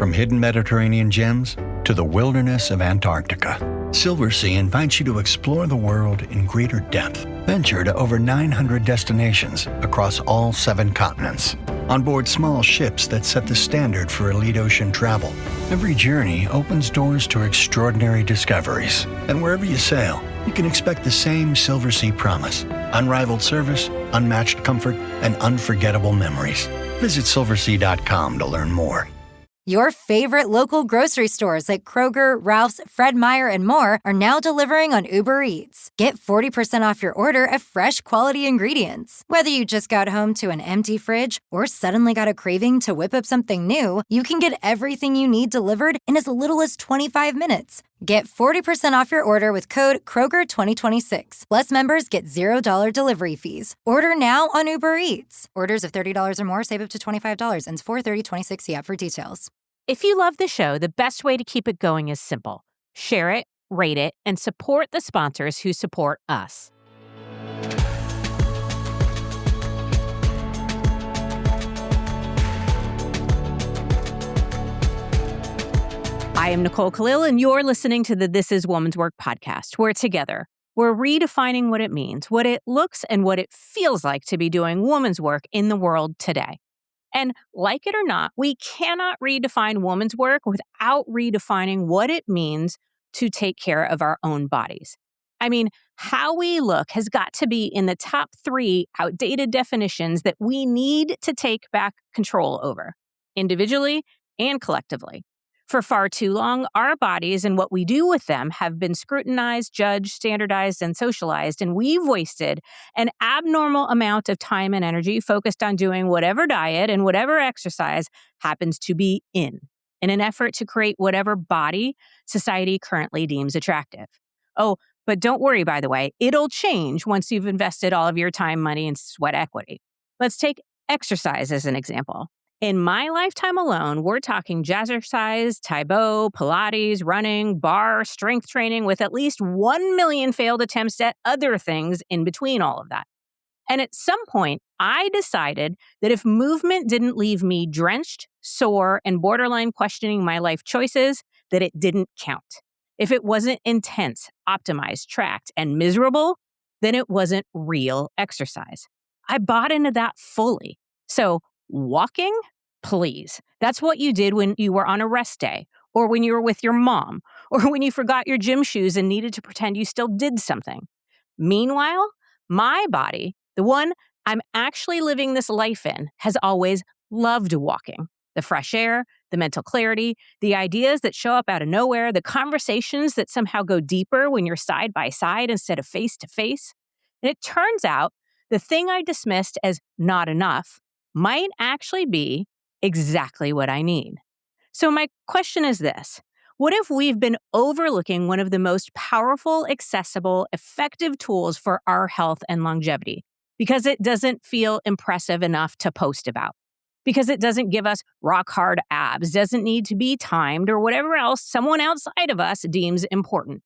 From hidden Mediterranean gems to the wilderness of Antarctica, Silversea invites you to explore the world in greater depth. Venture to over 900 destinations across all 7 continents. On board small ships that set the standard for elite ocean travel, every journey opens doors to extraordinary discoveries. And wherever you sail, you can expect the same Silversea promise: unrivaled service, unmatched comfort, and unforgettable memories. Visit silversea.com to learn more. Your favorite local grocery stores like Kroger, Ralph's, Fred Meyer, and more are now delivering on Uber Eats. Get 40% off your order of fresh, quality ingredients. Whether you just got home to an empty fridge or suddenly got a craving to whip up something new, you can get everything you need delivered in as little as 25 minutes. Get 40% off your order with code Kroger2026. Plus, members get $0 delivery fees. Order now on Uber Eats. Orders of $30 or more save up to $25. Ends 4/30/26. See app for details. If you love the show, the best way to keep it going is simple. Share it, rate it, and support the sponsors who support us. I am Nicole Khalil, and you're listening to the This Is Woman's Work podcast, where together we're redefining what it means, what it looks and what it feels like to be doing woman's work in the world today. And like it or not, we cannot redefine woman's work without redefining what it means to take care of our own bodies. I mean, how we look has got to be in the top 3 outdated definitions that we need to take back control over, individually and collectively. For far too long, our bodies and what we do with them have been scrutinized, judged, standardized, and socialized, and we've wasted an abnormal amount of time and energy focused on doing whatever diet and whatever exercise happens to be in an effort to create whatever body society currently deems attractive. Oh, but don't worry, by the way, it'll change once you've invested all of your time, money, and sweat equity. Let's take exercise as an example. In my lifetime alone, we're talking jazzercise, Taekwondo, Pilates, running, bar, strength training, with at least 1 million failed attempts at other things in between all of that. And at some point, I decided that if movement didn't leave me drenched, sore, and borderline questioning my life choices, that it didn't count. If it wasn't intense, optimized, tracked, and miserable, then it wasn't real exercise. I bought into that fully. So walking? Please. That's what you did when you were on a rest day, or when you were with your mom, or when you forgot your gym shoes and needed to pretend you still did something. Meanwhile, my body, the one I'm actually living this life in, has always loved walking. The fresh air, the mental clarity, the ideas that show up out of nowhere, the conversations that somehow go deeper when you're side by side instead of face to face. And it turns out the thing I dismissed as not enough might actually be exactly what I need. So my question is this: what if we've been overlooking one of the most powerful, accessible, effective tools for our health and longevity because it doesn't feel impressive enough to post about? Because it doesn't give us rock hard abs, doesn't need to be timed, or whatever else someone outside of us deems important?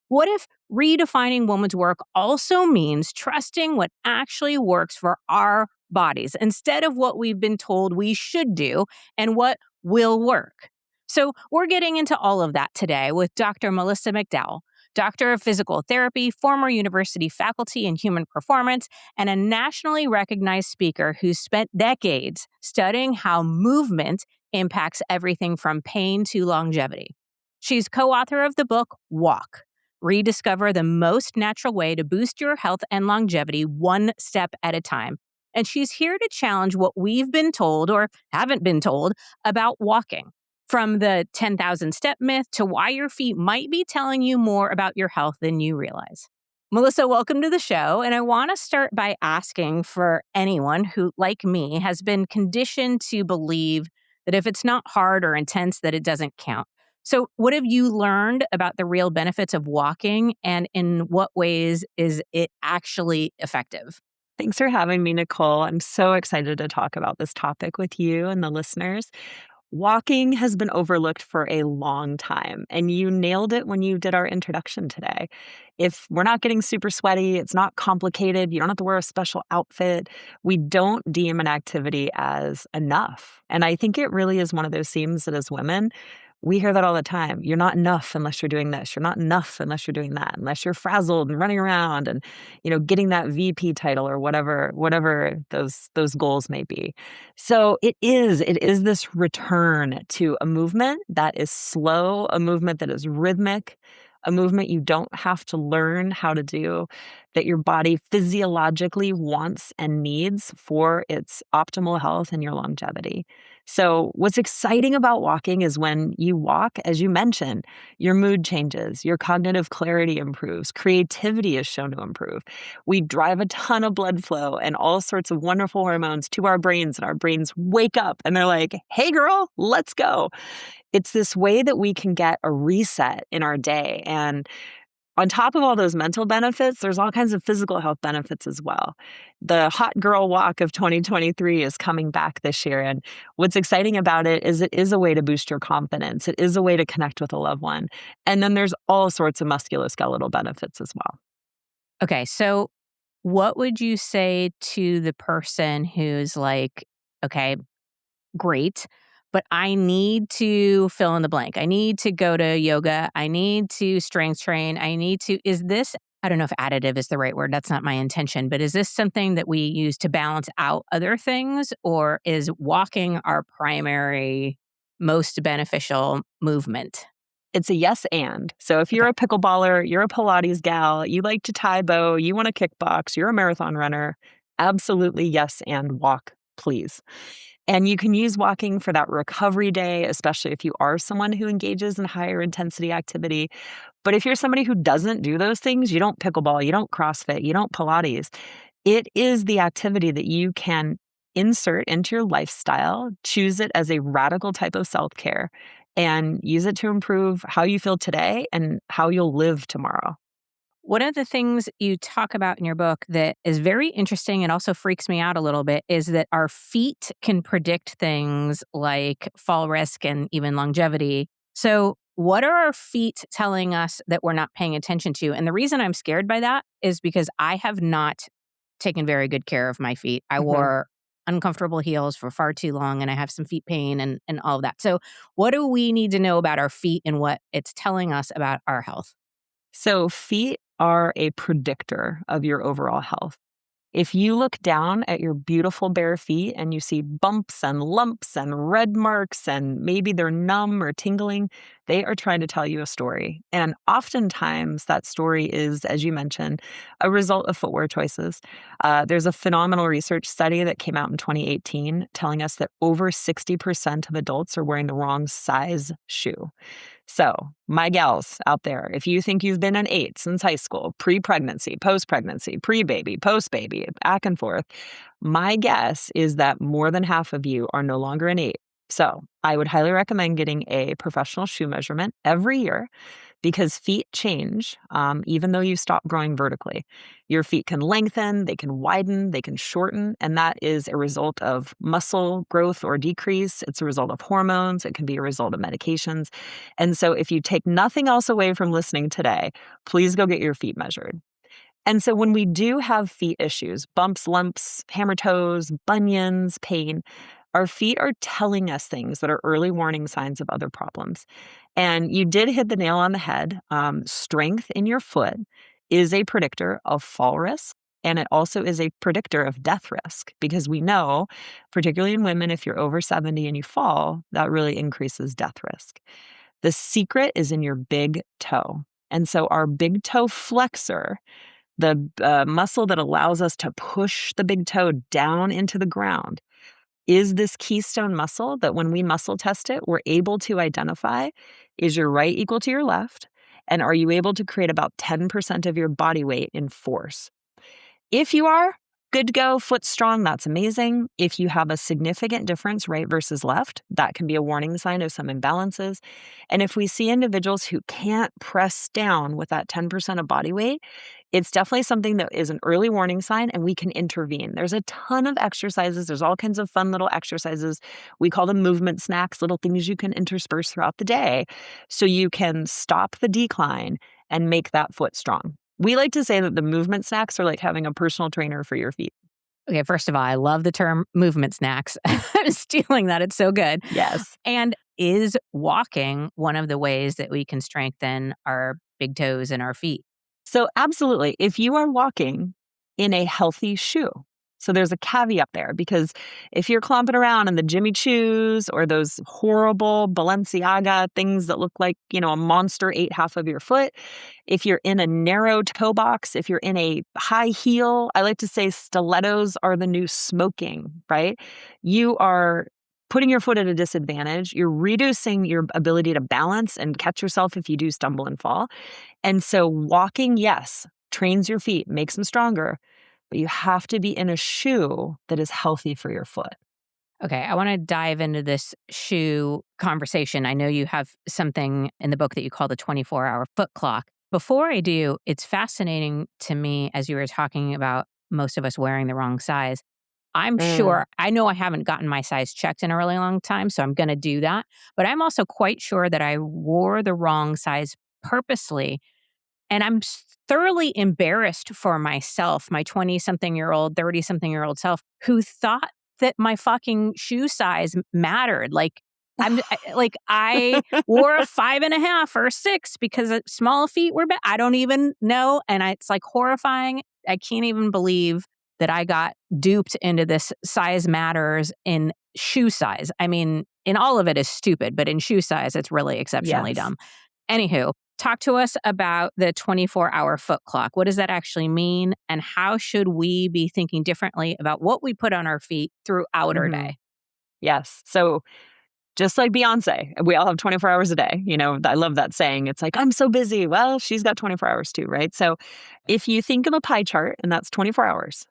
What if redefining woman's work also means trusting what actually works for our bodies instead of what we've been told we should do and what will work? So we're getting into all of that today with Dr. Melissa McDowell, Doctor of Physical Therapy, former university faculty in human performance, and a nationally recognized speaker who's spent decades studying how movement impacts everything from pain to longevity. She's co-author of the book Walk: Rediscover the Most Natural Way to Boost Your Health and Longevity One Step at a Time. And she's here to challenge what we've been told or haven't been told about walking. From the 10,000 step myth to why your feet might be telling you more about your health than you realize. Melissa, welcome to the show. And I want to start by asking for anyone who, like me, has been conditioned to believe that if it's not hard or intense, that it doesn't count. So what have you learned about the real benefits of walking, and in what ways is it actually effective? Thanks for having me, Nicole. I'm so excited to talk about this topic with you and the listeners. Walking has been overlooked for a long time, and you nailed it when you did our introduction today. If we're not getting super sweaty, it's not complicated, you don't have to wear a special outfit, we don't deem an activity as enough. And I think it really is one of those themes that as women, we hear that all the time. You're not enough unless you're doing this. You're not enough unless you're doing that, unless you're frazzled and running around and, getting that VP title or whatever those goals may be. So it is this return to a movement that is slow, a movement that is rhythmic, a movement you don't have to learn how to do, that your body physiologically wants and needs for its optimal health and your longevity. So, what's exciting about walking is when you walk, as you mentioned, your mood changes, your cognitive clarity improves, creativity is shown to improve. We drive a ton of blood flow and all sorts of wonderful hormones to our brains, and our brains wake up and they're like, hey, girl, let's go. It's this way that we can get a reset in our day. And on top of all those mental benefits, there's all kinds of physical health benefits as well. The Hot Girl Walk of 2023 is coming back this year. And what's exciting about it is a way to boost your confidence. It is a way to connect with a loved one. And then there's all sorts of musculoskeletal benefits as well. Okay, so what would you say to the person who's like, okay, great, but I need to fill in the blank. I need to go to yoga. I need to strength train. Is this, I don't know if additive is the right word. That's not my intention, but is this something that we use to balance out other things, or is walking our primary, most beneficial movement? It's a yes and. So if you're Okay. a pickleballer, you're a Pilates gal, you like to Tae Bo, you want to kickbox, you're a marathon runner, absolutely yes and walk, please. And you can use walking for that recovery day, especially if you are someone who engages in higher intensity activity. But if you're somebody who doesn't do those things, you don't pickleball, you don't CrossFit, you don't Pilates, it is the activity that you can insert into your lifestyle, choose it as a radical type of self-care, and use it to improve how you feel today and how you'll live tomorrow. One of the things you talk about in your book that is very interesting and also freaks me out a little bit is that our feet can predict things like fall risk and even longevity. So, what are our feet telling us that we're not paying attention to? And the reason I'm scared by that is because I have not taken very good care of my feet. I Mhm. wore uncomfortable heels for far too long and I have some feet pain and all of that. So, what do we need to know about our feet and what it's telling us about our health? So, feet are a predictor of your overall health. If you look down at your beautiful bare feet and you see bumps and lumps and red marks and maybe they're numb or tingling, they are trying to tell you a story. And oftentimes that story is, as you mentioned, a result of footwear choices. There's a phenomenal research study that came out in 2018 telling us that over 60% of adults are wearing the wrong size shoe. So, my gals out there, if you think you've been an 8 since high school, pre-pregnancy, post-pregnancy, pre-baby, post-baby, back and forth, my guess is that more than half of you are no longer an 8. So, I would highly recommend getting a professional shoe measurement every year because feet change even though you stop growing vertically. Your feet can lengthen, they can widen, they can shorten, and that is a result of muscle growth or decrease. It's a result of hormones, it can be a result of medications. And so, if you take nothing else away from listening today, please go get your feet measured. And so when we do have feet issues, bumps, lumps, hammer toes, bunions, pain, our feet are telling us things that are early warning signs of other problems. And you did hit the nail on the head. Strength in your foot is a predictor of fall risk. And it also is a predictor of death risk because we know, particularly in women, if you're over 70 and you fall, that really increases death risk. The secret is in your big toe. And so our big toe flexor, the muscle that allows us to push the big toe down into the ground, is this keystone muscle that when we muscle test it, we're able to identify, is your right equal to your left? And are you able to create about 10% of your body weight in force? If you are, good to go, foot strong, that's amazing. If you have a significant difference right versus left, that can be a warning sign of some imbalances. And if we see individuals who can't press down with that 10% of body weight, it's definitely something that is an early warning sign and we can intervene. There's a ton of exercises. There's all kinds of fun little exercises. We call them movement snacks, little things you can intersperse throughout the day so you can stop the decline and make that foot strong. We like to say that the movement snacks are like having a personal trainer for your feet. Okay, first of all, I love the term movement snacks. I'm stealing that. It's so good. Yes. And is walking one of the ways that we can strengthen our big toes and our feet? So absolutely, if you are walking in a healthy shoe, so there's a caveat there because if you're clomping around in the Jimmy Choos or those horrible Balenciaga things that look like, a monster ate half of your foot, if you're in a narrow toe box, if you're in a high heel, I like to say stilettos are the new smoking, right? You are putting your foot at a disadvantage. You're reducing your ability to balance and catch yourself if you do stumble and fall. And so walking, yes, trains your feet, makes them stronger, but you have to be in a shoe that is healthy for your foot. Okay, I want to dive into this shoe conversation. I know you have something in the book that you call the 24-hour foot clock. Before I do, it's fascinating to me as you were talking about most of us wearing the wrong size. I'm sure, I know I haven't gotten my size checked in a really long time, so I'm going to do that. But I'm also quite sure that I wore the wrong size purposely. And I'm thoroughly embarrassed for myself, my 20-something-year-old, 30-something-year-old self, who thought that my fucking shoe size mattered. I wore a 5.5 or a 6 because small feet were bad. I don't even know. And it's like horrifying. I can't even believe that I got duped into this size matters in shoe size. I mean, in all of it is stupid, but in shoe size, it's really exceptionally Yes. dumb. Anywho, talk to us about the 24-hour foot clock. What does that actually mean? And how should we be thinking differently about what we put on our feet throughout our day? Yes. So just like Beyonce, we all have 24 hours a day. I love that saying. It's like, I'm so busy. Well, she's got 24 hours too, right? So if you think of a pie chart and that's 24 hours,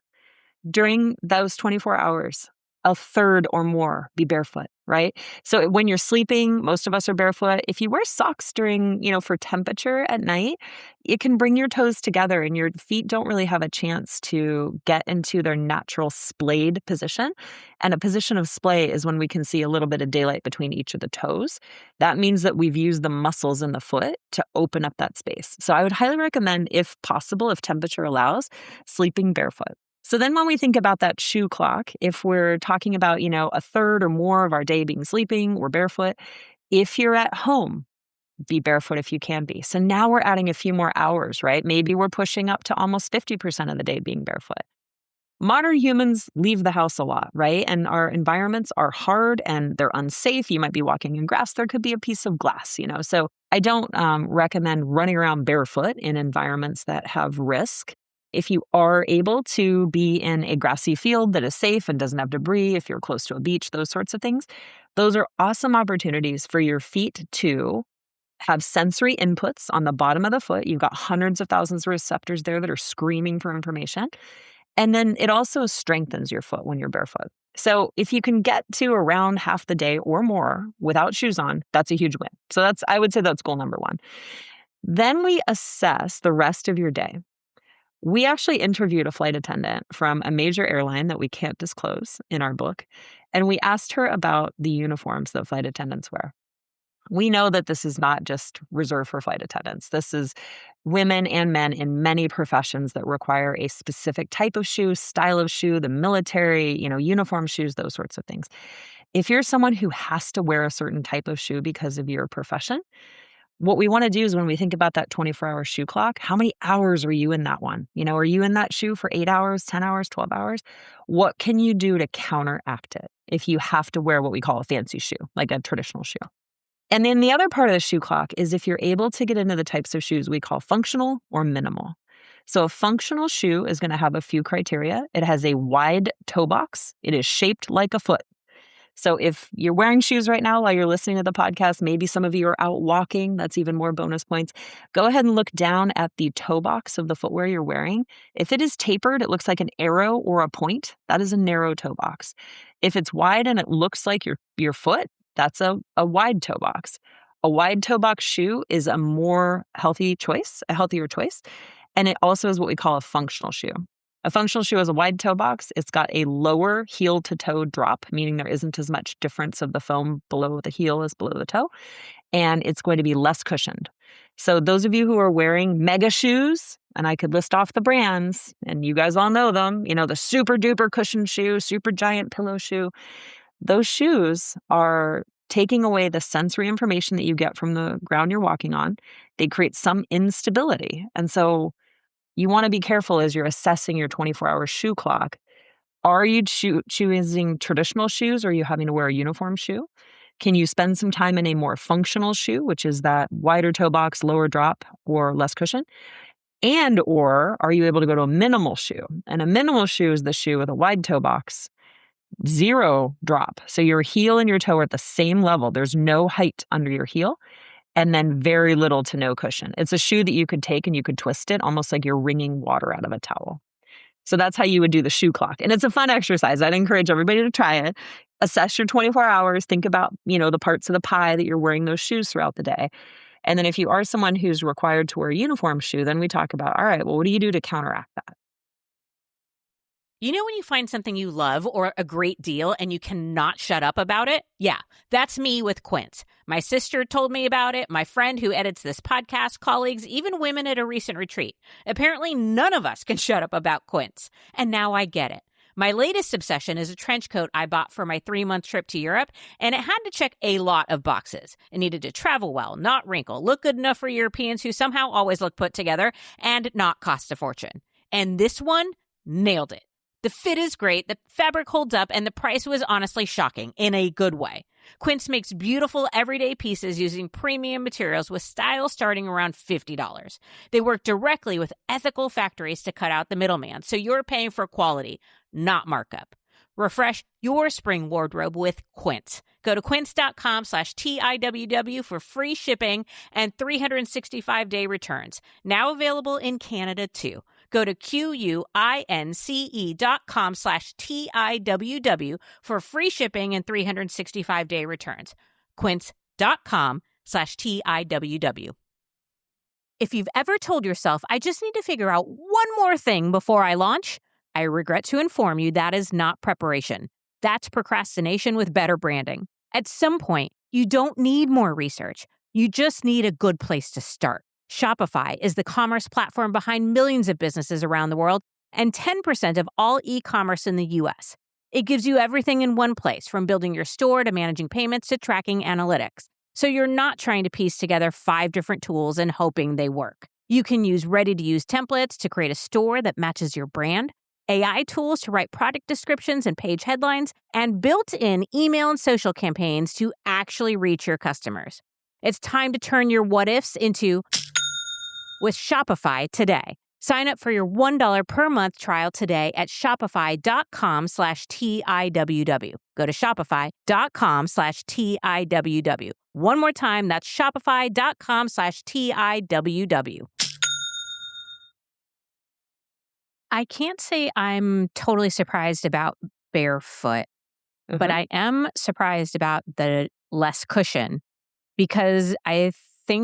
during those 24 hours, a third or more be barefoot, right? So when you're sleeping, most of us are barefoot. If you wear socks during, for temperature at night, it can bring your toes together and your feet don't really have a chance to get into their natural splayed position. And a position of splay is when we can see a little bit of daylight between each of the toes. That means that we've used the muscles in the foot to open up that space. So I would highly recommend, if possible, if temperature allows, sleeping barefoot. So then when we think about that shoe clock, if we're talking about, a third or more of our day being sleeping, we're barefoot. If you're at home, be barefoot if you can be. So now we're adding a few more hours, right? Maybe we're pushing up to almost 50% of the day being barefoot. Modern humans leave the house a lot, right? And our environments are hard and they're unsafe. You might be walking in grass. There could be a piece of glass, So I don't recommend running around barefoot in environments that have risk. If you are able to be in a grassy field that is safe and doesn't have debris, if you're close to a beach, those sorts of things, those are awesome opportunities for your feet to have sensory inputs on the bottom of the foot. You've got hundreds of thousands of receptors there that are screaming for information. And then it also strengthens your foot when you're barefoot. So if you can get to around half the day or more without shoes on, that's a huge win. So I would say that's goal number one. Then we assess the rest of your day. We actually interviewed a flight attendant from a major airline that we can't disclose in our book, and we asked her about the uniforms that flight attendants wear. We know that this is not just reserved for flight attendants. This is women and men in many professions that require a specific type of shoe, style of shoe, the military, uniform shoes, those sorts of things. If you're someone who has to wear a certain type of shoe because of your profession, what we want to do is when we think about that 24-hour shoe clock, how many hours are you in that one? Are you in that shoe for 8 hours, 10 hours, 12 hours? What can you do to counteract it if you have to wear what we call a fancy shoe, like a traditional shoe? And then the other part of the shoe clock is if you're able to get into the types of shoes we call functional or minimal. So a functional shoe is going to have a few criteria. It has a wide toe box. It is shaped like a foot. So if you're wearing shoes right now while you're listening to the podcast, maybe some of you are out walking, that's even more bonus points. Go ahead and look down at the toe box of the footwear you're wearing. If it is tapered, it looks like an arrow or a point, that is a narrow toe box. If it's wide and it looks like your foot, that's a wide toe box. A wide toe box shoe is a more healthier choice. And it also is what we call a functional shoe. A functional shoe has a wide toe box. It's got a lower heel to toe drop, meaning there isn't as much difference of the foam below the heel as below the toe. And it's going to be less cushioned. So those of you who are wearing mega shoes, and I could list off the brands, and you guys all know them, the super duper cushion shoe, super giant pillow shoe, those shoes are taking away the sensory information that you get from the ground you're walking on. They create some instability. And so you want to be careful as you're assessing your 24-hour shoe clock. Are you choosing traditional shoes, or are you having to wear a uniform shoe? Can you spend some time in a more functional shoe, which is that wider toe box, lower drop, or less cushion? And or are you able to go to a minimal shoe? And a minimal shoe is the shoe with a wide toe box, 0 drop. So your heel and your toe are at the same level. There's no height under your heel, and then very little to no cushion. It's a shoe that you could take and you could twist it almost like you're wringing water out of a towel. So that's how you would do the shoe clock. And it's a fun exercise. I'd encourage everybody to try it. Assess your 24 hours. Think about, the parts of the pie that you're wearing those shoes throughout the day. And then if you are someone who's required to wear a uniform shoe, then we talk about, all right, well, what do you do to counteract that? You know when you find something you love or a great deal and you cannot shut up about it? Yeah, that's me with Quince. My sister told me about it, my friend who edits this podcast, colleagues, even women at a recent retreat. Apparently, none of us can shut up about Quince. And now I get it. My latest obsession is a trench coat I bought for my 3-month trip to Europe, and it had to check a lot of boxes. It needed to travel well, not wrinkle, look good enough for Europeans who somehow always look put together, and not cost a fortune. And this one nailed it. The fit is great, the fabric holds up, and the price was honestly shocking in a good way. Quince makes beautiful everyday pieces using premium materials with style starting around $50. They work directly with ethical factories to cut out the middleman, so you're paying for quality, not markup. Refresh your spring wardrobe with Quince. Go to quince.com/TIWW for free shipping and 365-day returns. Now available in Canada too. Go to QUINCE.com/TIWW for free shipping and 365-day returns. Quince.com/TIWW. If you've ever told yourself, I just need to figure out one more thing before I launch, I regret to inform you that is not preparation. That's procrastination with better branding. At some point, you don't need more research. You just need a good place to start. Shopify is the commerce platform behind millions of businesses around the world and 10% of all e-commerce in the U.S. It gives you everything in one place, from building your store to managing payments to tracking analytics. So you're not trying to piece together 5 different tools and hoping they work. You can use ready-to-use templates to create a store that matches your brand, AI tools to write product descriptions and page headlines, and built-in email and social campaigns to actually reach your customers. It's time to turn your what-ifs into with Shopify today. Sign up for your $1 per month trial today at shopify.com/TIWW. Go to shopify.com/TIWW. One more time, that's shopify.com/TIWW. I can't say I'm totally surprised about barefoot, but I am surprised about the less cushion, because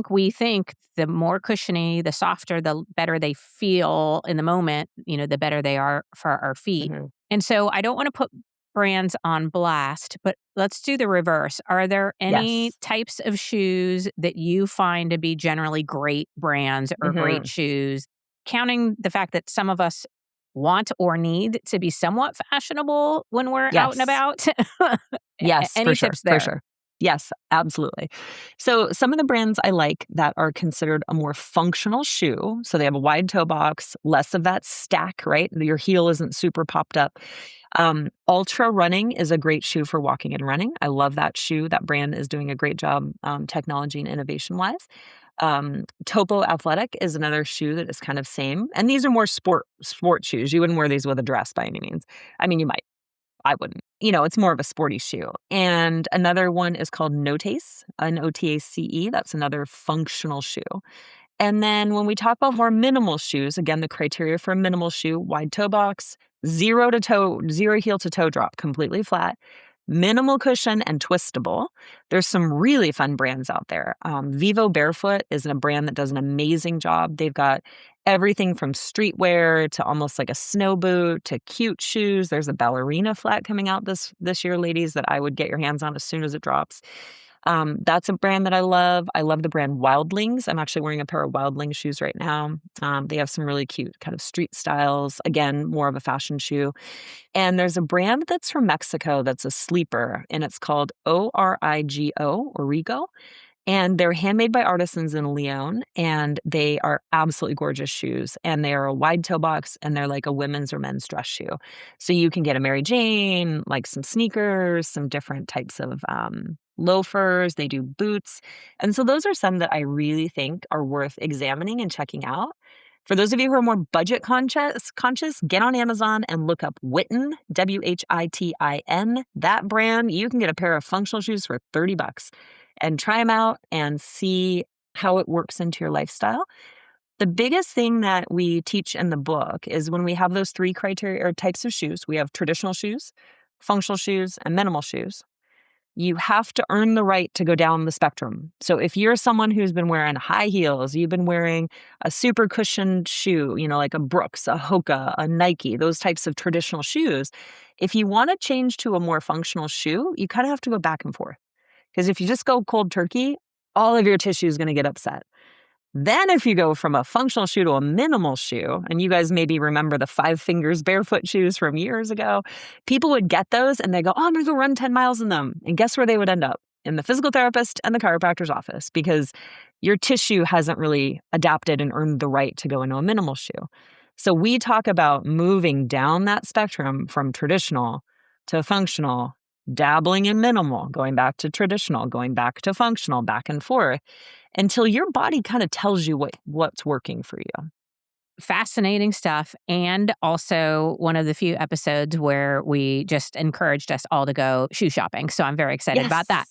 we think the more cushiony, the softer, the better they feel in the moment, the better they are for our feet. And so I don't want to put brands on blast, but let's do the reverse. Are there any types of shoes that you find to be generally great brands or great shoes, counting the fact that some of us want or need to be somewhat fashionable when we're out and about? Yes, Any tips there? for sure. Yes, absolutely. So some of the brands I like that are considered a more functional shoe, so they have a wide toe box, less of that stack, right? Your heel isn't super popped up. Ultra Running is a great shoe for walking and running. I love that shoe. That brand is doing a great job technology and innovation-wise. Topo Athletic is another shoe that is kind of same. And these are more sport shoes. You wouldn't wear these with a dress by any means. I mean, you might. I wouldn't. It's more of a sporty shoe. And another one is called Notace, Notace. That's another functional shoe. And then when we talk about more minimal shoes, again, the criteria for a minimal shoe: wide toe box, 0 heel to toe drop, completely flat, minimal cushion, and twistable. There's some really fun brands out there. Vivo Barefoot is a brand that does an amazing job. They've got everything from streetwear to almost like a snow boot to cute shoes. There's a ballerina flat coming out this year, ladies, that I would get your hands on as soon as it drops. That's a brand that I love. I love the brand Wildlings. I'm actually wearing a pair of Wildlings shoes right now. They have some really cute kind of street styles. Again, more of a fashion shoe. And there's a brand that's from Mexico that's a sleeper, and it's called Origo, Origo. And they're handmade by artisans in Leon, and they are absolutely gorgeous shoes. And they are a wide toe box, and they're like a women's or men's dress shoe. So you can get a Mary Jane, like some sneakers, some different types of loafers. They do boots. And so those are some that I really think are worth examining and checking out. For those of you who are more budget conscious, get on Amazon and look up Witten, Whitin, that brand. You can get a pair of functional shoes for $30 and try them out and see how it works into your lifestyle. The biggest thing that we teach in the book is when we have those three criteria or types of shoes, we have traditional shoes, functional shoes, and minimal shoes. You have to earn the right to go down the spectrum. So if you're someone who's been wearing high heels, you've been wearing a super cushioned shoe, like a Brooks, a Hoka, a Nike, those types of traditional shoes, if you want to change to a more functional shoe, you kind of have to go back and forth. Because if you just go cold turkey, all of your tissue is going to get upset. Then if you go from a functional shoe to a minimal shoe, and you guys maybe remember the 5 fingers barefoot shoes from years ago, people would get those and they go, oh, I'm going to go run 10 miles in them. And guess where they would end up? In the physical therapist and the chiropractor's office, because your tissue hasn't really adapted and earned the right to go into a minimal shoe. So we talk about moving down that spectrum from traditional to functional, dabbling in minimal, going back to traditional, going back to functional, back and forth, until your body kind of tells you what's working for you. Fascinating stuff. And also one of the few episodes where we just encouraged us all to go shoe shopping. So I'm very excited about that.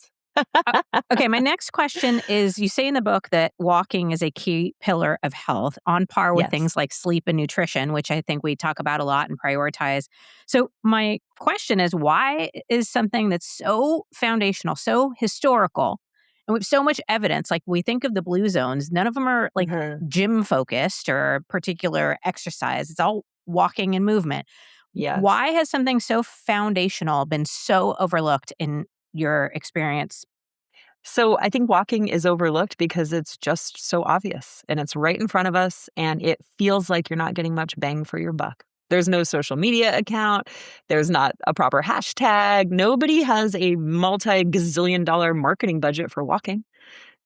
Okay, my next question is, you say in the book that walking is a key pillar of health, on par with things like sleep and nutrition, which I think we talk about a lot and prioritize. So my question is, why is something that's so foundational, so historical, and we have so much evidence, like we think of the blue zones, none of them are like gym focused or particular exercise. It's all walking and movement. Yes. Why has something so foundational been so overlooked in your experience? So I think walking is overlooked because it's just so obvious and it's right in front of us, and it feels like you're not getting much bang for your buck. There's no social media account. There's not a proper hashtag. Nobody has a multi-gazillion dollar marketing budget for walking.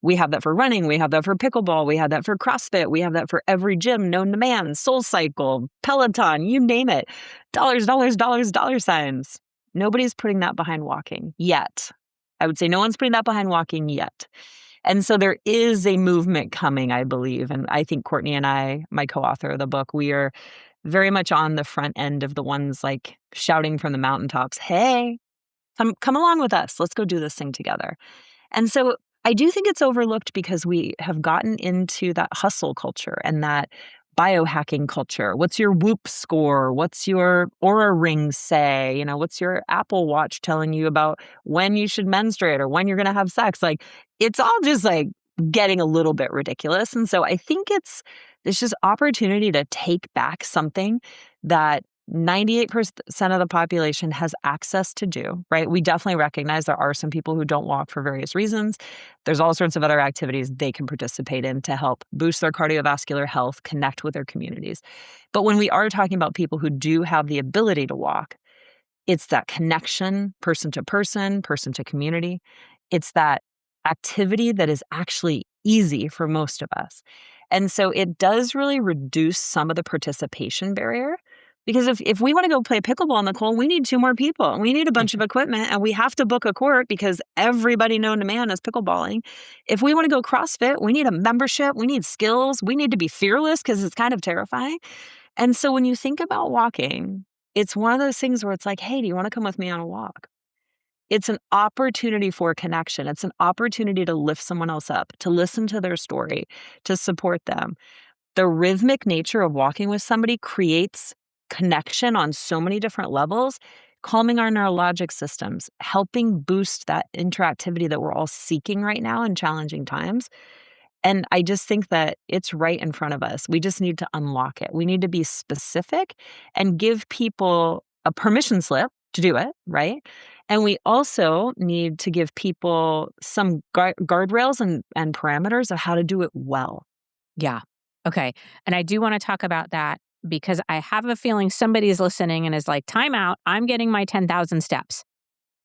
We have that for running. We have that for pickleball. We have that for CrossFit. We have that for every gym known to man, SoulCycle, Peloton, you name it. Dollars, dollar signs. Nobody's putting that behind walking yet. I would say no one's putting that behind walking yet. And so there is a movement coming, I believe. And I think Courtney and I, my co-author of the book, we are very much on the front end of the ones like shouting from the mountaintops, hey, come along with us. Let's go do this thing together. And so I do think it's overlooked because we have gotten into that hustle culture and that biohacking culture. What's your Whoop score? What's your Aura ring say? What's your Apple Watch telling you about when you should menstruate or when you're going to have sex? Like, it's all just like getting a little bit ridiculous. And so I think there's just opportunity to take back something that 98% of the population has access to do, right? We definitely recognize there are some people who don't walk for various reasons. There's all sorts of other activities they can participate in to help boost their cardiovascular health, connect with their communities. But when we are talking about people who do have the ability to walk, it's that connection, person to community. It's that activity that is actually easy for most of us. And so it does really reduce some of the participation barrier. Because if we want to go play pickleball, Nicole, we need 2 more people. We need a bunch of equipment, and we have to book a court because everybody known to man is pickleballing. If we want to go CrossFit, we need a membership. We need skills. We need to be fearless because it's kind of terrifying. And so when you think about walking, it's one of those things where it's like, hey, do you want to come with me on a walk? It's an opportunity for connection. It's an opportunity to lift someone else up, to listen to their story, to support them. The rhythmic nature of walking with somebody creates connection on so many different levels, calming our neurologic systems, helping boost that interactivity that we're all seeking right now in challenging times. And I just think that it's right in front of us. We just need to unlock it. We need to be specific and give people a permission slip to do it, right? And we also need to give people some guardrails and parameters of how to do it well. Yeah. Okay. And I do want to talk about that because I have a feeling somebody is listening and is like, time out. I'm getting my 10,000 steps.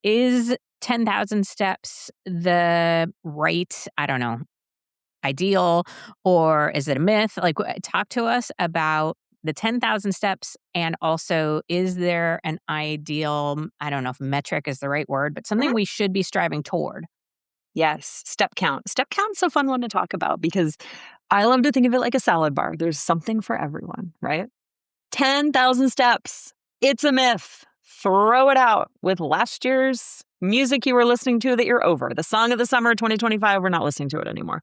Is 10,000 steps the right, I don't know, ideal, or is it a myth? Like, talk to us about the 10,000 steps. And also, is there an ideal, I don't know if metric is the right word, but something we should be striving toward? Yes, step count. Step count's a fun one to talk about because I love to think of it like a salad bar. There's something for everyone, right? 10,000 steps. It's a myth. Throw it out with last year's music you were listening to that you're over. The song of the summer 2025, we're not listening to it anymore.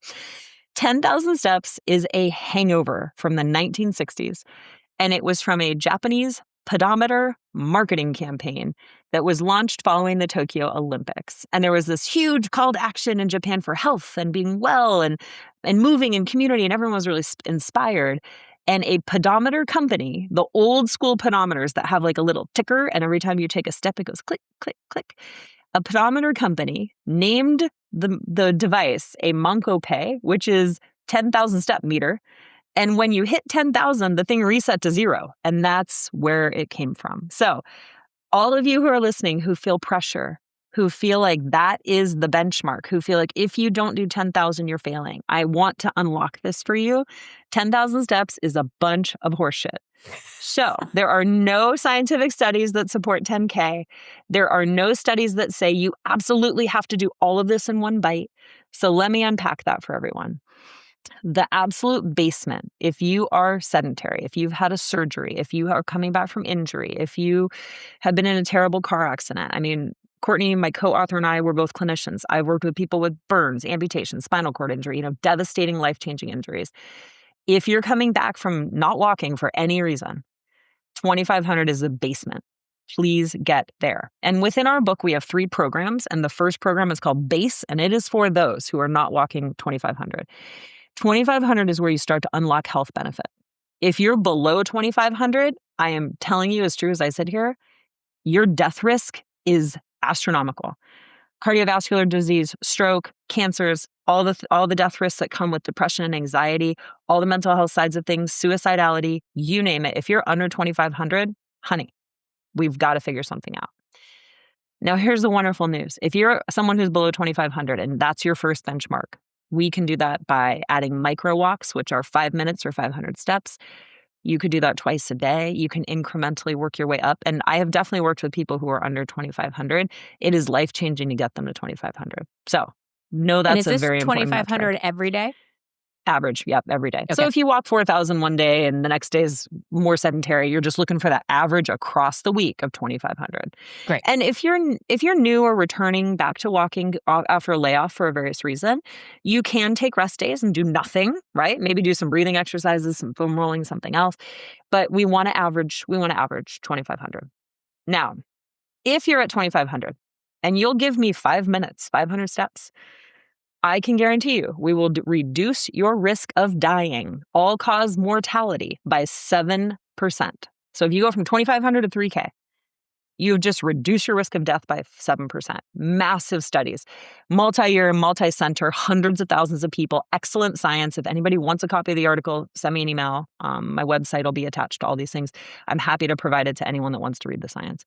10,000 steps is a hangover from the 1960s, and it was from a Japanese pedometer marketing campaign that was launched following the Tokyo Olympics. And there was this huge call to action in Japan for health and being well and moving in community, and everyone was really inspired. And a pedometer company, the old school pedometers that have like a little ticker, and every time you take a step, it goes click, click, click. A pedometer company named the device a Manko-Pei, which is 10,000 step meter. And when you hit 10,000, the thing reset to 0. And that's where it came from. So all of you who are listening who feel pressure, who feel like that is the benchmark, who feel like if you don't do 10,000, you're failing. I want to unlock this for you. 10,000 steps is a bunch of horseshit. So there are no scientific studies that support 10K. There are no studies that say you absolutely have to do all of this in one bite. So let me unpack that for everyone. The absolute basement, if you are sedentary, if you've had a surgery, if you are coming back from injury, if you have been in a terrible car accident. I mean, Courtney, my co-author, and I were both clinicians. I've worked with people with burns, amputations, spinal cord injury, devastating life-changing injuries. If you're coming back from not walking for any reason, 2,500 is the basement. Please get there. And within our book, we have 3 programs. And the first program is called BASE, and it is for those who are not walking 2,500. 2,500 is where you start to unlock health benefit. If you're below 2,500, I am telling you as true as I sit here, your death risk is astronomical. Cardiovascular disease, stroke, cancers, all the death risks that come with depression and anxiety, all the mental health sides of things, suicidality, you name it. If you're under 2,500, honey, we've got to figure something out. Now, here's the wonderful news. If you're someone who's below 2,500 and that's your first benchmark, we can do that by adding micro walks, which are 5 minutes or 500 steps. You could do that twice a day. You can incrementally work your way up. And I have definitely worked with people who are under 2,500. It is life-changing to get them to 2,500. So no, that's a very important metric. 2,500 every day? Average, yep, every day. Okay. So if you walk 4,000 one day and the next day is more sedentary, you're just looking for that average across the week of 2,500. Great. And if you're new or returning back to walking after a layoff for a various reason, you can take rest days and do nothing, right? Maybe do some breathing exercises, some foam rolling, something else. But we want to average 2,500. Now, if you're at 2,500 and you'll give me 5 minutes, 500 steps, I can guarantee you we will reduce your risk of dying, all-cause mortality, by 7%. So if you go from 2,500 to 3K, you've just reduced your risk of death by 7%. Massive studies, multi-year, multi-center, hundreds of thousands of people, excellent science. If anybody wants a copy of the article, send me an email. My website will be attached to all these things. I'm happy to provide it to anyone that wants to read the science.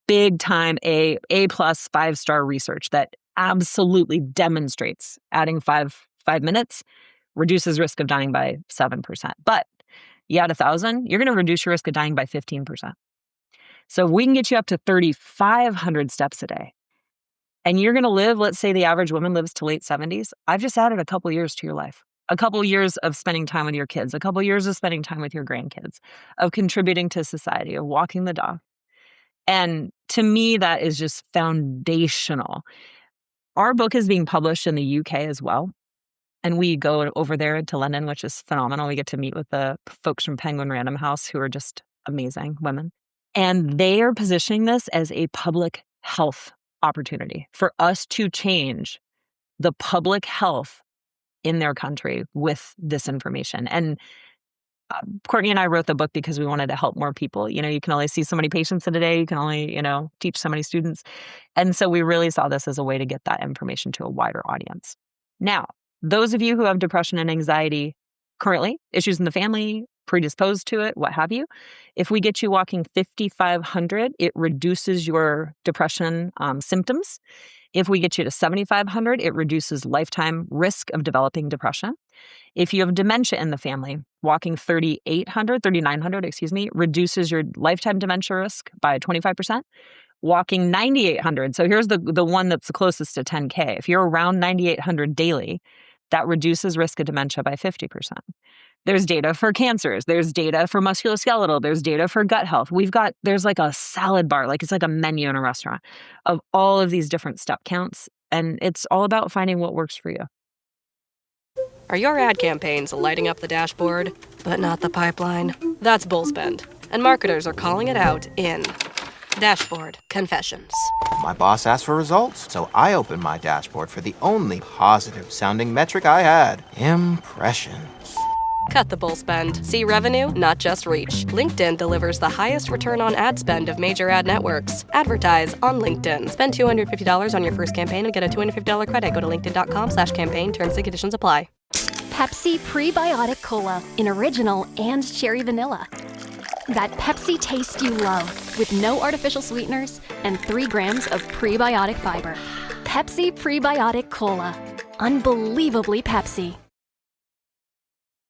Big time A+ 5-star research that absolutely demonstrates adding five minutes reduces risk of dying by 7%. But you add 1,000, you're going to reduce your risk of dying by 15%. So if we can get you up to 3,500 steps a day, and you're going to live, let's say the average woman lives to late 70s, I've just added a couple years to your life. A couple years of spending time with your kids, a couple years of spending time with your grandkids, of contributing to society, of walking the dog. And to me, that is just foundational. Our book is being published in the UK as well. And we go over there to London, which is phenomenal. We get to meet with the folks from Penguin Random House who are just amazing women. And they are positioning this as a public health opportunity for us to change the public health in their country with this information. And Courtney and I wrote the book because we wanted to help more people. You can only see so many patients in a day. You can only, teach so many students. And so we really saw this as a way to get that information to a wider audience. Now, those of you who have depression and anxiety currently, issues in the family, predisposed to it, what have you, if we get you walking 5,500, it reduces your depression symptoms. If we get you to 7,500, it reduces lifetime risk of developing depression. If you have dementia in the family, walking 3,900, reduces your lifetime dementia risk by 25%. Walking 9,800, so here's the one that's the closest to 10K. If you're around 9,800 daily, that reduces risk of dementia by 50%. There's data for cancers. There's data for musculoskeletal. There's data for gut health. There's like a salad bar, like it's like a menu in a restaurant of all of these different step counts. And it's all about finding what works for you. Are your ad campaigns lighting up the dashboard, but not the pipeline? That's bullspend, and marketers are calling it out in Dashboard Confessions. My boss asked for results, so I opened my dashboard for the only positive-sounding metric I had: impressions. Cut the bull spend. See revenue, not just reach. LinkedIn delivers the highest return on ad spend of major ad networks. Advertise on LinkedIn. Spend $250 on your first campaign and get a $250 credit. Go to linkedin.com/campaign. Terms and conditions apply. Pepsi Prebiotic Cola in original and cherry vanilla. That Pepsi taste you love with no artificial sweeteners and 3 grams of prebiotic fiber. Pepsi Prebiotic Cola. Unbelievably Pepsi.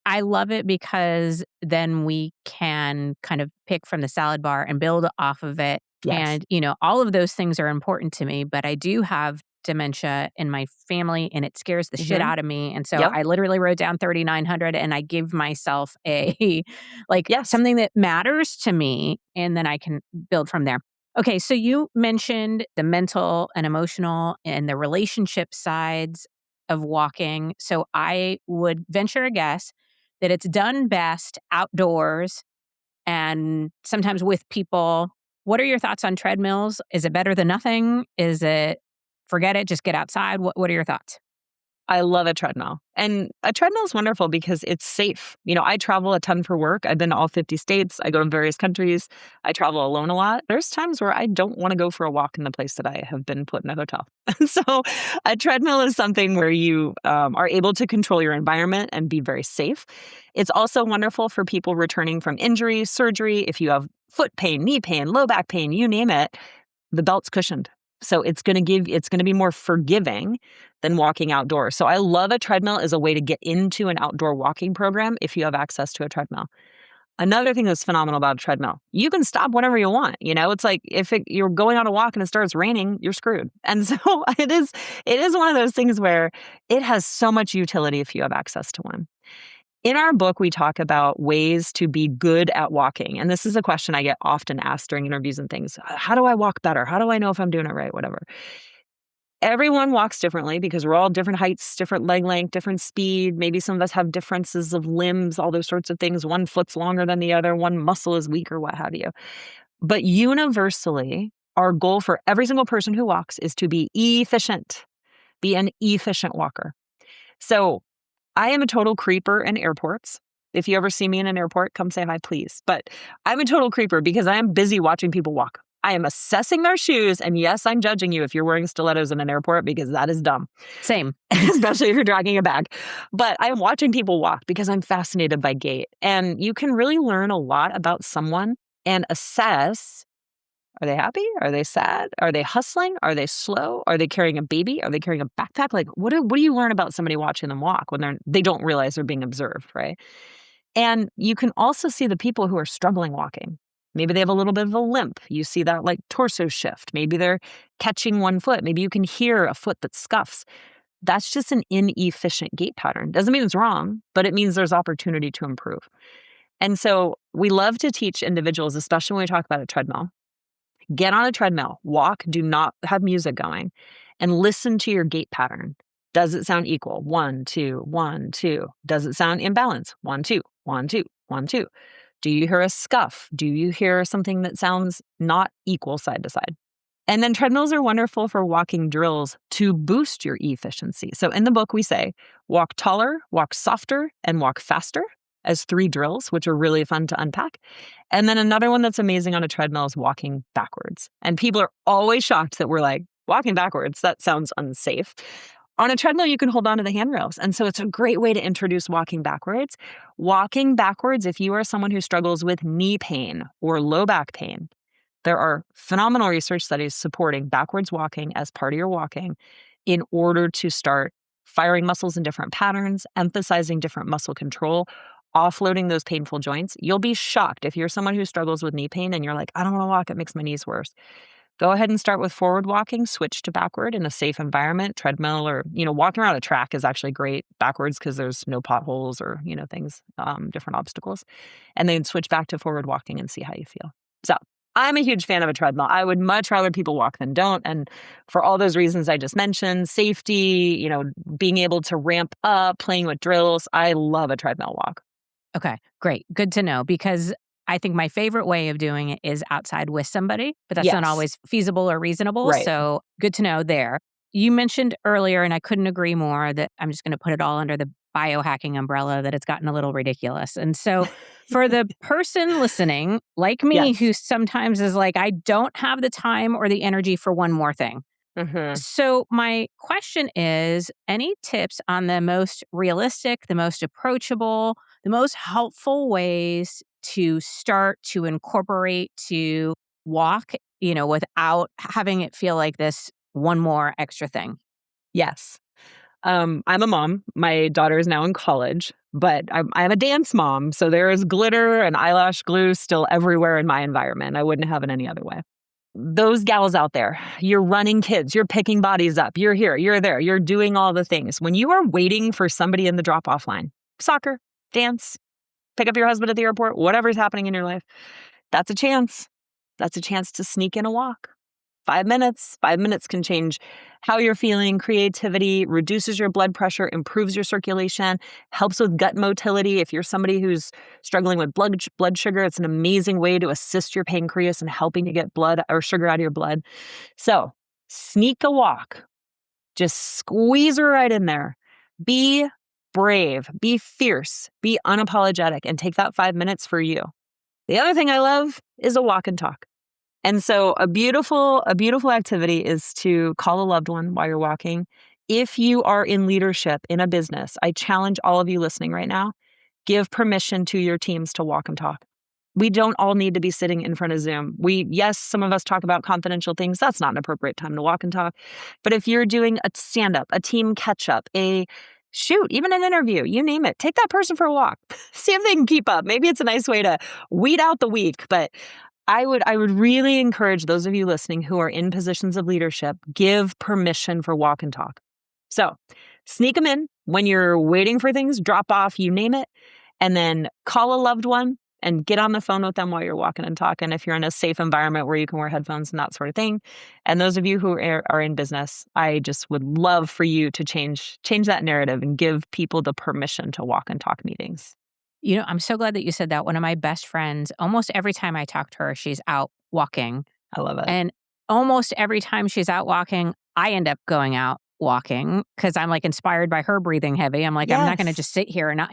I love it because then we can kind of pick from the salad bar and build off of it. Yes. And, all of those things are important to me, but I do have dementia in my family and it scares the shit out of me. And so I literally wrote down 3,900 and I give myself something that matters to me, and then I can build from there. Okay, so you mentioned the mental and emotional and the relationship sides of walking. So I would venture a guess that it's done best outdoors and sometimes with people. What are your thoughts on treadmills? Is it better than nothing? Is it forget it, just get outside? What are your thoughts? I love a treadmill. And a treadmill is wonderful because it's safe. I travel a ton for work. I've been to all 50 states. I go to various countries. I travel alone a lot. There's times where I don't want to go for a walk in the place that I have been put in a hotel. So a treadmill is something where you are able to control your environment and be very safe. It's also wonderful for people returning from injury, surgery. If you have foot pain, knee pain, low back pain, you name it, the belt's cushioned. So it's going to be more forgiving than walking outdoors. So I love a treadmill as a way to get into an outdoor walking program if you have access to a treadmill. Another thing that's phenomenal about a treadmill, you can stop whenever you want. It's like if you're going on a walk and it starts raining, you're screwed. And so it is one of those things where it has so much utility if you have access to one. In our book, we talk about ways to be good at walking. And this is a question I get often asked during interviews and things. How do I walk better? How do I know if I'm doing it right? Whatever. Everyone walks differently because we're all different heights, different leg length, different speed. Maybe some of us have differences of limbs, all those sorts of things. One foot's longer than the other. One muscle is weaker, what have you. But universally, our goal for every single person who walks is to be efficient, be an efficient walker. So I am a total creeper in airports. If you ever see me in an airport, come say hi, please. But I'm a total creeper because I am busy watching people walk. I am assessing their shoes. And yes, I'm judging you if you're wearing stilettos in an airport because that is dumb. Same. Especially if you're dragging a bag. But I'm watching people walk because I'm fascinated by gait. And you can really learn a lot about someone and assess, are they happy? Are they sad? Are they hustling? Are they slow? Are they carrying a baby? Are they carrying a backpack? Like, what do you learn about somebody watching them walk when they don't realize they're being observed, right? And you can also see the people who are struggling walking. Maybe they have a little bit of a limp. You see that like torso shift. Maybe they're catching one foot. Maybe you can hear a foot that scuffs. That's just an inefficient gait pattern. Doesn't mean it's wrong, but it means there's opportunity to improve. And so we love to teach individuals, especially when we talk about a treadmill, get on a treadmill, walk, do not have music going, and listen to your gait pattern. Does it sound equal? 1, 2, 1, 2. Does it sound imbalanced? 1, 2, 1, 2, 1, 2. Do you hear a scuff? Do you hear something that sounds not equal side to side? And then treadmills are wonderful for walking drills to boost your efficiency. So in the book, we say walk taller, walk softer, and walk faster as 3 drills, which are really fun to unpack. And then another one that's amazing on a treadmill is walking backwards. And people are always shocked that we're like, walking backwards, that sounds unsafe. On a treadmill, you can hold on to the handrails. And so it's a great way to introduce walking backwards. Walking backwards, if you are someone who struggles with knee pain or low back pain, there are phenomenal research studies supporting backwards walking as part of your walking in order to start firing muscles in different patterns, emphasizing different muscle control, offloading those painful joints. You'll be shocked if you're someone who struggles with knee pain and you're like, I don't want to walk, it makes my knees worse. Go ahead and start with forward walking, switch to backward in a safe environment, treadmill, or, walking around a track is actually great backwards because there's no potholes or, things, different obstacles. And then switch back to forward walking and see how you feel. So I'm a huge fan of a treadmill. I would much rather people walk than don't. And for all those reasons I just mentioned, safety, being able to ramp up, playing with drills, I love a treadmill walk. Okay, great. Good to know, because I think my favorite way of doing it is outside with somebody, but that's not Yes. always feasible or reasonable. Right. So good to know there. You mentioned earlier, and I couldn't agree more, that I'm just going to put it all under the biohacking umbrella, that it's gotten a little ridiculous. And so for the person listening, like me, Yes. who sometimes is like, I don't have the time or the energy for one more thing. Mm-hmm. So my question is, any tips on the most realistic, the most approachable, the most helpful ways to start to incorporate, to walk, without having it feel like this one more extra thing? Yes. I'm a mom. My daughter is now in college, but I'm a dance mom. So there is glitter and eyelash glue still everywhere in my environment. I wouldn't have it any other way. Those gals out there, you're running kids, you're picking bodies up, you're here, you're there, you're doing all the things. When you are waiting for somebody in the drop-off line, soccer, dance, pick up your husband at the airport, whatever's happening in your life, that's a chance. That's a chance to sneak in a walk. 5 minutes. 5 minutes can change how you're feeling, creativity, reduces your blood pressure, improves your circulation, helps with gut motility. If you're somebody who's struggling with blood sugar, it's an amazing way to assist your pancreas in helping to get blood or sugar out of your blood. So sneak a walk. Just squeeze her right in there. Be brave, be fierce, be unapologetic, and take that 5 minutes for you. The other thing I love is a walk and talk. And so a beautiful activity is to call a loved one while you're walking. If you are in leadership in a business, I challenge all of you listening right now, give permission to your teams to walk and talk. We don't all need to be sitting in front of Zoom. Yes, some of us talk about confidential things. That's not an appropriate time to walk and talk. But if you're doing a stand-up, a team catch-up, even an interview, you name it, take that person for a walk. See if they can keep up. Maybe it's a nice way to weed out the weak, but I would really encourage those of you listening who are in positions of leadership, give permission for walk and talk. So sneak them in when you're waiting for things, drop off, you name it, and then call a loved one and get on the phone with them while you're walking and talking if you're in a safe environment where you can wear headphones and that sort of thing. And those of you who are in business, I just would love for you to change that narrative and give people the permission to walk and talk meetings. I'm so glad that you said that. One of my best friends, almost every time I talk to her, she's out walking. I love it. And almost every time she's out walking, I end up going out walking because I'm like inspired by her breathing heavy. I'm like, I'm not going to just sit here and not,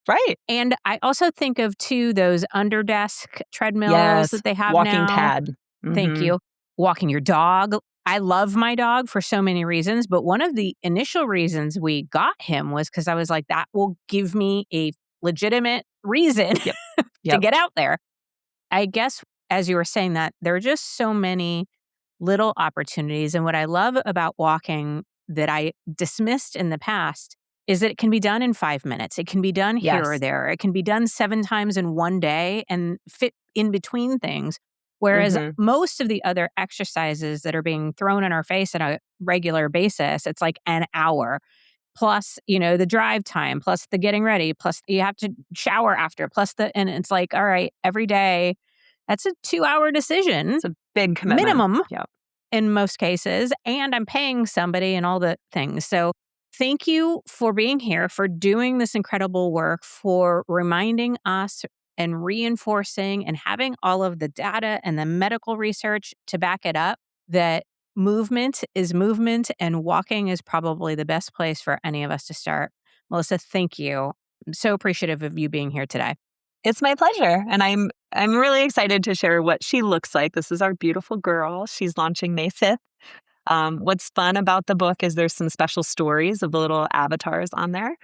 Right. And I also think of, too, those under desk treadmills that they have walking now. pad. Thank you. Walking your dog. I love my dog for so many reasons, but one of the initial reasons we got him was because I was like, that will give me a legitimate reason to get out there. I guess as you were saying that, there are just so many little opportunities. And what I love about walking that I dismissed in the past is that it can be done in 5 minutes. It can be done here or there. It can be done 7 times in one day and fit in between things. Whereas most of the other exercises that are being thrown in our face on a regular basis, it's like an hour. Plus, the drive time, plus the getting ready, plus you have to shower after, and it's like, all right, every day, that's a 2-hour decision. It's a big commitment. Minimum in most cases. And I'm paying somebody and all the things. So thank you for being here, for doing this incredible work, for reminding us and reinforcing and having all of the data and the medical research to back it up that movement is movement, and walking is probably the best place for any of us to start. Melissa, thank you. I'm so appreciative of you being here today. It's my pleasure. And I'm really excited to share what she looks like. This is our beautiful girl. She's launching May 5th. What's fun about the book is there's some special stories of the little avatars on there.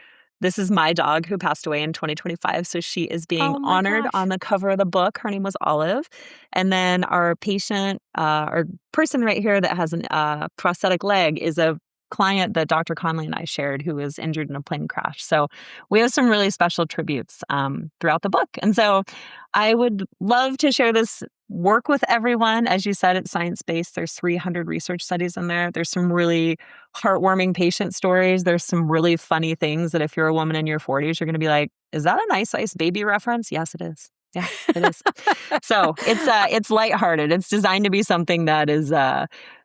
This is my dog who passed away in 2025. So she is being honored on the cover of the book. Her name was Olive. And then our patient, or person right here that has a prosthetic leg is a client that Dr. Conley and I shared who was injured in a plane crash. So we have some really special tributes throughout the book. And so I would love to share this work with everyone. As you said, it's science-based. There's 300 research studies in there. There's some really heartwarming patient stories. There's some really funny things that if you're a woman in your 40s, you're going to be like, is that a Nice Ice Baby reference? Yes, it is. Yeah, it is. So it's lighthearted. It's designed to be something that is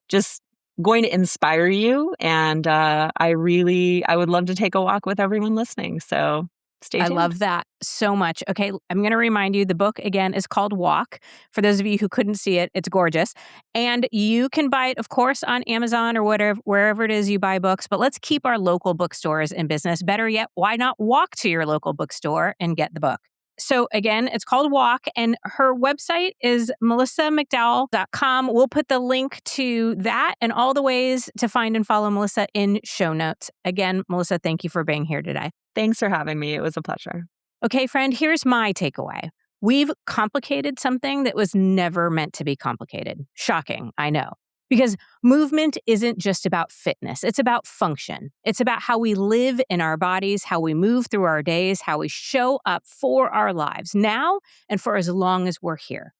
just going to inspire you. And I would love to take a walk with everyone listening. So stay tuned. I love that so much. Okay, I'm going to remind you, the book, again, is called Walk. For those of you who couldn't see it, it's gorgeous. And you can buy it, of course, on Amazon or wherever it is you buy books. But let's keep our local bookstores in business. Better yet, why not walk to your local bookstore and get the book? So again, it's called Walk, and her website is melissamcdowell.com. We'll put the link to that and all the ways to find and follow Melissa in show notes. Again, Melissa, thank you for being here today. Thanks for having me. It was a pleasure. Okay, friend, here's my takeaway. We've complicated something that was never meant to be complicated. Shocking, I know. Because movement isn't just about fitness. It's about function. It's about how we live in our bodies, how we move through our days, how we show up for our lives now and for as long as we're here.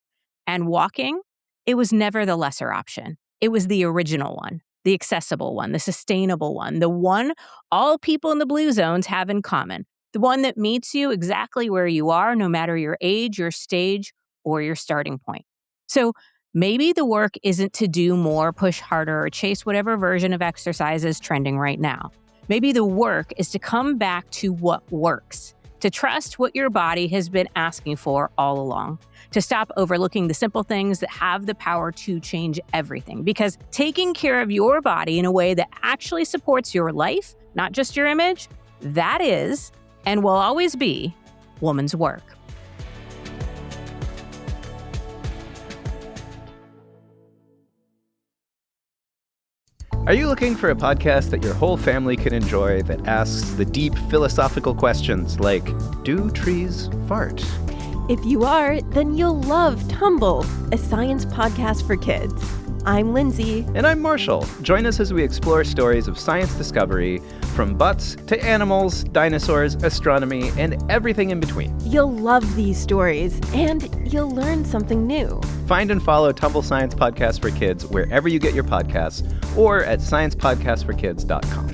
And walking, it was never the lesser option. It was the original one, the accessible one, the sustainable one, the one all people in the blue zones have in common, the one that meets you exactly where you are, no matter your age, your stage, or your starting point. So maybe the work isn't to do more, push harder, or chase whatever version of exercise is trending right now. Maybe the work is to come back to what works, to trust what your body has been asking for all along, to stop overlooking the simple things that have the power to change everything. Because taking care of your body in a way that actually supports your life, not just your image, that is, and will always be, woman's work. Are you looking for a podcast that your whole family can enjoy that asks the deep philosophical questions like, do trees fart? If you are, then you'll love Tumble, a science podcast for kids. I'm Lindsay. And I'm Marshall. Join us as we explore stories of science discovery, from butts to animals, dinosaurs, astronomy, and everything in between. You'll love these stories, and you'll learn something new. Find and follow Tumble Science Podcast for Kids wherever you get your podcasts, or at sciencepodcastforkids.com.